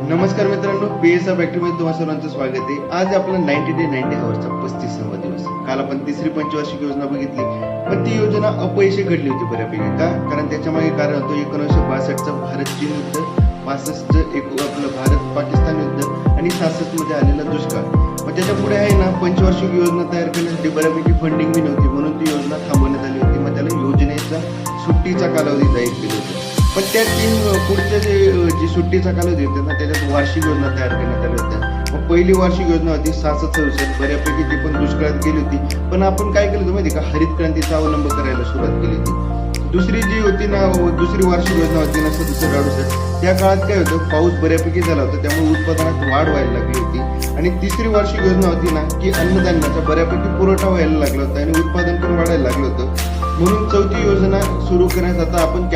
नमस्कार मित्रांनो, पीएसआर फॅक्टरीमध्ये तुम्हा सर्वांचं स्वागत आहे. आज आपला 90 डे 90 हॉर्सचा 35वा दिवस. काल आपण तिसरी पंचवार्षिक योजना बघितली, पण ती योजना अपयशी घडली होती बऱ्यापैकी. का? कारण त्याच्यामागे कारण होतं 1962चा भारत चीन युद्ध, 65 आपलं भारत पाकिस्तान युद्ध आणि 66 मध्ये आलेला दुष्काळ. मग त्याच्या पुढे आहे ना, पंचवार्षिक योजना तयार करण्यासाठी बऱ्यापैकी फंडिंग बी नव्हती, म्हणून ती योजना थांबवण्यात आली होती. मग त्याला योजनेचा सुट्टीचा कालावधी जाहीर केला होता. पण त्या पुढच्या जी सुट्टीचा कालावधी होता ना, त्याच्यात वार्षिक योजना तयार करण्यात आल्या होत्या. मग पहिली वार्षिक योजना होती 66 बऱ्यापैकी ती पण दुष्काळात गेली होती. पण आपण काय केलं होतं माहिती का, हरित क्रांतीचा अवलंब करायला सुरुवात केली होती. दुसरी जी होती ना, दुसरी वार्षिक योजना होती ना 67 त्या काळात काय होतं, पाऊस बऱ्यापैकी झाला होता, त्यामुळे उत्पादनात वाढ व्हायला लागली होती. आणि तिसरी वार्षिक योजना होती ना, की अन्नधान्याचा बऱ्यापैकी पुरवठा व्हायला लागला होता आणि उत्पादन पण वाढायला लागलं होतं. म्हणून चौथी योजना सुरू करण्यात आता आपण